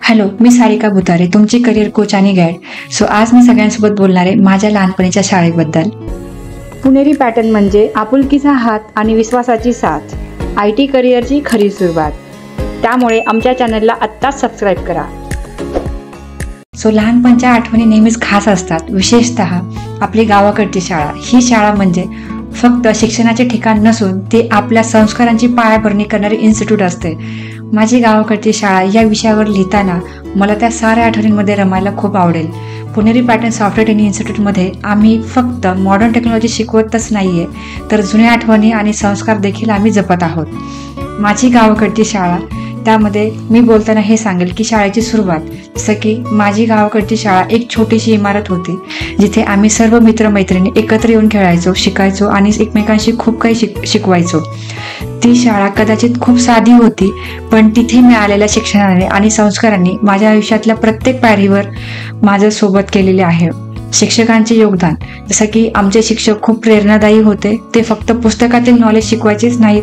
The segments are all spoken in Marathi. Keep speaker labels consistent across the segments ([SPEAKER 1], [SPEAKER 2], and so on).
[SPEAKER 1] हॅलो, मी सारिका बुतारे, तुमची करिअर कोच आणि गाईड. आज मी सगळ्यांसोबत बोलणार आहे माझ्या लहानपणीच्या शाळेबद्दल.
[SPEAKER 2] पुणेरी पॅटर्न म्हणजे आपुलकीचा हात आणि विश्वासाची साथ, IT करिअरची खरी सुरुवात. त्यामुळे आमच्या चॅनलला आत्ताच सबस्क्राईब करा.
[SPEAKER 1] लहानपणच्या आठवणी नेहमीच खास असतात, विशेषतः आपली गावाकडची शाळा. ही शाळा म्हणजे फक्त शिक्षणाचे ठिकाण नसून ते आपल्या संस्कारांची पायाभरणी करणारी इन्स्टिट्यूट असते. माझी गावाकडची शाळा या विषयावर लिहिताना मला त्या साऱ्या आठवणींमध्ये रमायला खूप आवडेल. पुणेरी पॅटर्न सॉफ्टवेअर ट्रेनिंग इन्स्टिट्यूटमध्ये आम्ही फक्त मॉडर्न टेक्नॉलॉजी शिकवतच नाहीये, तर जुन्या आठवणी आणि संस्कार देखील आम्ही जपत आहोत. माझी गावाकडची शाळा, त्यामध्ये मी बोलताना हे सांगेल की शाळेची सुरुवात, जसं की माझी गावाकडची शाळा एक छोटीशी इमारत होती, जिथे आम्ही सर्व मित्रमैत्रिणी एकत्र येऊन खेळायचो, शिकायचो आणि एकमेकांशी खूप काही शिकवायचो. ती शाळा कदाचित खूप साधी होती, पण तिथे मिळालेल्या शिक्षणाने आणि संस्कारांनी माझ्या आयुष्यातल्या प्रत्येक पायरीवर माझं सोबत केलेले आहे. शिक्षकांचे योगदान, जसं की आमचे शिक्षक खूप प्रेरणादायी होते. ते फक्त पुस्तकातील नॉलेज शिकवायचेच नाहीत,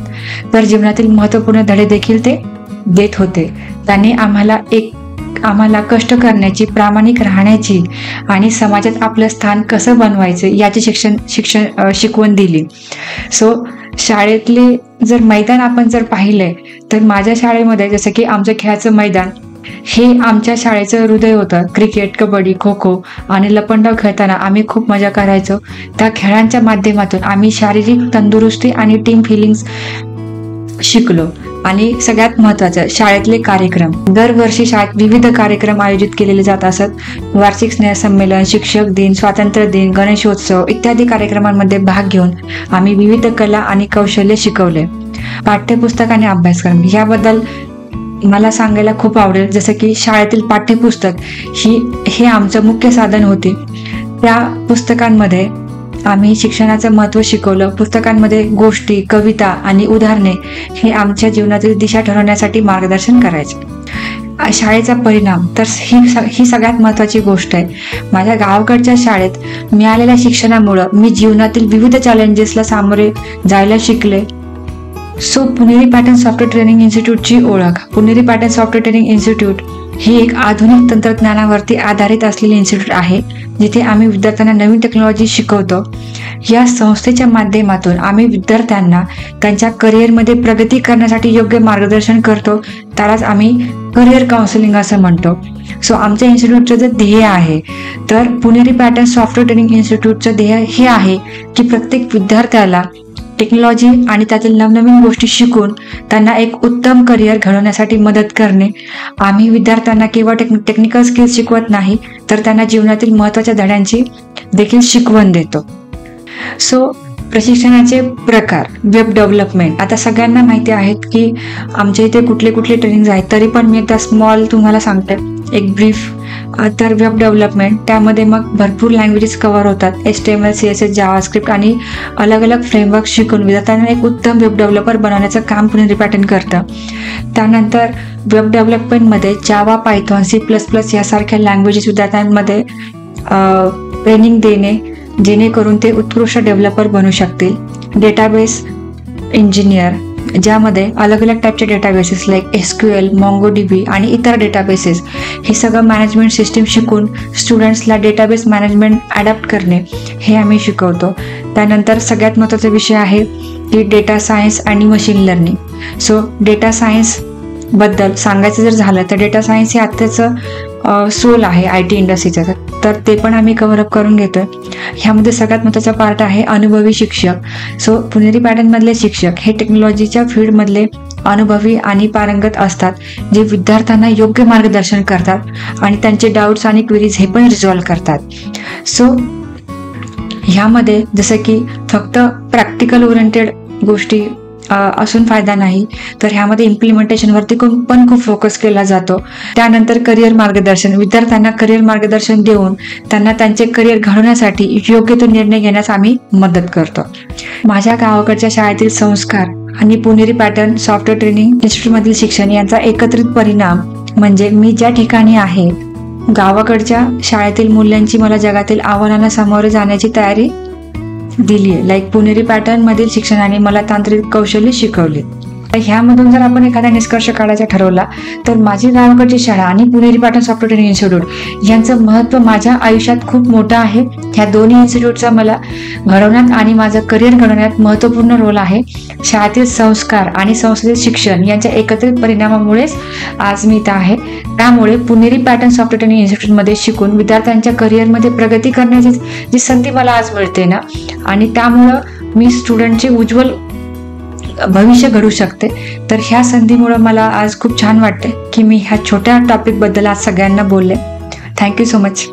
[SPEAKER 1] तर जीवनातील महत्त्वपूर्ण धडे देखील ते देत होते. त्यांनी आम्हाला कष्ट करण्याची, प्रामाणिक राहण्याची आणि समाजात आपलं स्थान कसं बनवायचं याची शिकवण दिली. शाळेतले जर मैदान आपण जर पाहिले तर माझ्या शाळेमध्ये, जसं की आमचं खेळाचं मैदान हे आमच्या शाळेचं हृदय होतं. क्रिकेट, कबड्डी, खो खो आणि लपंडाव खेळताना आम्ही खूप मजा करायचो. त्या खेळांच्या माध्यमातून आम्ही शारीरिक तंदुरुस्ती आणि टीम फिलिंग्स शिकलो. आणि सगळ्यात महत्त्वाचं, शाळेतले कार्यक्रम. दरवर्षी शाळेत विविध कार्यक्रम आयोजित केलेले जात असत. वार्षिक स्नेहसंमेलन, शिक्षक दिन, स्वातंत्र्य दिन, गणेशोत्सव इत्यादी कार्यक्रमांमध्ये भाग घेऊन आम्ही विविध कला आणि कौशल्य शिकवले. पाठ्यपुस्तक आणि अभ्यासक्रम याबद्दल मला सांगायला खूप आवडेल. जसं की शाळेतील पाठ्यपुस्तक हे आमचं मुख्य साधन होते. त्या पुस्तकांमध्ये आम्ही शिक्षणाचं महत्त्व शिकवलं. पुस्तकांमध्ये गोष्टी, कविता आणि उदाहरणे हे आमच्या जीवनातील दिशा ठरवण्यासाठी मार्गदर्शन करायचे. शाळेचा परिणाम तर ही सगळ्यात महत्त्वाची गोष्ट आहे. माझ्या गावाकडच्या शाळेत मिळालेल्या शिक्षणामुळं मी जीवनातील विविध चॅलेंजेसला सामोरे जायला शिकले. पुणेरी पॅटर्न सॉफ्टवेअर ट्रेनिंग इन्स्टिट्यूटची ओळख. पुणेरी पॅटर्न सॉफ्टवेअर ट्रेनिंग इन्स्टिट्यूट ही एक आधुनिक तंत्रज्ञानावरती आधारित असलेली इन्स्टिट्यूट आहे, जिथे आम्ही विद्यार्थ्यांना नवीन टेक्नॉलॉजी शिकवतो. या संस्थेच्या माध्यमातून आम्ही विद्यार्थ्यांना त्यांच्या करिअरमध्ये प्रगती करण्यासाठी योग्य मार्गदर्शन करतो. त्यालाच आम्ही करिअर काउन्सिलिंग असं म्हणतो. आमच्या इन्स्टिट्यूटचं जे ध्येय आहे, तर पुणेरी पॅटर्न सॉफ्टवेअर ट्रेनिंग इन्स्टिट्यूटचं ध्येय हे आहे की प्रत्येक विद्यार्थ्याला टेक्नॉलॉजी आणि त्यातील नवनवीन गोष्टी शिकून त्यांना एक उत्तम करिअर घडवण्यासाठी मदत करणे. आम्ही विद्यार्थ्यांना केवळ टेक्निकल स्किल्स शिकवत नाही, तर त्यांना जीवनातील महत्त्वाच्या धड्यांची देखील शिकवण देतो. प्रशिक्षणाचे प्रकार. Web development. आता सगळ्यांना माहिती आहेत की आमच्या इथे कुठले कुठले ट्रेनिंग्स आहेत, तरी पण मी एकदा स्मॉल तुम्हाला सांगते, एक ब्रीफ. तर वेब डेव्हलपमेंट, त्यामध्ये मग भरपूर लँग्वेजेस कव्हर होतात. HTML, CSS, जावास्क्रिप्ट आणि अलग अलग फ्रेमवर्क शिकून विद्यार्थ्यांना एक उत्तम वेब डेव्हलपर बनवण्याचं काम पुणेरी पॅटर्न करतं. त्यानंतर वेब डेव्हलपमेंटमध्ये जावा, पायथॉन, C++ यासारख्या लँग्वेजेस विद्यार्थ्यांमध्ये ट्रेनिंग देणे, जेणेकरून ते उत्कृष्ट डेव्हलपर बनू शकतील. डेटाबेस इंजिनियर, ज्यामध्ये अलग अलग टाईपचे डेटाबेसेस लाईक SQL, MongoDB आणि इतर डेटाबेसेस हे सगळं मॅनेजमेंट सिस्टीम शिकून स्टुडंट्सला डेटाबेस मॅनेजमेंट ॲडॅप्ट करणे हे आम्ही शिकवतो. त्यानंतर सगळ्यात महत्त्वाचा विषय आहे की डेटा सायन्स आणि मशीन लर्निंग. डेटा सायन्सबद्दल सांगायचं जर झालं तर डेटा सायन्स हे आत्ताचं सोल आहे IT इंडस्ट्रीचं, तर ते पण आम्ही कव्हरअप करून घेतोय. ह्यामध्ये सगळ्यात महत्त्वाचा पार्ट आहे अनुभवी शिक्षक. पुणेरी पॅटर्नमधले शिक्षक हे टेक्नॉलॉजीच्या फील्डमधले अनुभवी आणि पारंगत असतात, जे विद्यार्थ्यांना योग्य मार्गदर्शन करतात आणि त्यांचे डाऊट्स आणि क्वेरीज हे पण रिझॉल्व्ह करतात. ह्यामध्ये जसं की फक्त प्रॅक्टिकल ओरिएंटेड गोष्टी असून फायदा नाही, तर ह्यामध्ये इम्प्लिमेंटेशनवरती पण खूप फोकस केला जातो. त्यानंतर करिअर मार्गदर्शन. विद्यार्थ्यांना करिअर मार्गदर्शन देऊन त्यांना त्यांचे करिअर घडवण्यासाठी योग्य तो निर्णय घेण्यास आम्ही मदत करतो. माझ्या गावाकडच्या शाळेतील संस्कार आणि पुणेरी पॅटर्न सॉफ्टवेअर ट्रेनिंग इन्स्टिट्यूटमधील शिक्षण यांचा एकत्रित परिणाम म्हणजे मी ज्या ठिकाणी आहे, गावाकडच्या शाळेतील मूल्यांची मला जगातील आव्हानांना सामोरे जाण्याची तयारी दिली आहे. पुणेरी पॅटर्न मधील शिक्षणाने मला तांत्रिक कौशल्य शिकवले. तर ह्यामधून जर आपण एखादा निष्कर्ष काढायचा ठरवला तर माझी गावाकडची शाळा आणि पुणेरी पॅटर्न सॉफ्टवेअर ट्रेनिंग इन्स्टिट्यूट यांचं महत्त्व माझ्या आयुष्यात खूप मोठं आहे. ह्या दोन्ही इन्स्टिट्यूटचा मला घडवण्यात आणि माझं करिअर घडवण्यात महत्त्वपूर्ण रोल आहे. शाळेतील संस्कार आणि संस्थेतील शिक्षण यांच्या एकत्रित परिणामामुळेच आज मी इथं आहे. त्यामुळे पुणेरी पॅटर्न सॉफ्टवेअर ट्रेनिंग इन्स्टिट्यूटमध्ये शिकून विद्यार्थ्यांच्या करिअरमध्ये प्रगती करण्याची जी संधी मला आज मिळते ना, आणि त्यामुळं मी स्टुडंटचे उज्ज्वल भविष्य घडू शकते. तर ह्या संधीमुळे मला आज खूप छान वाटते की मी ह्या छोट्या टॉपिकबद्दल आज सगळ्यांना बोलले. Thank you so much.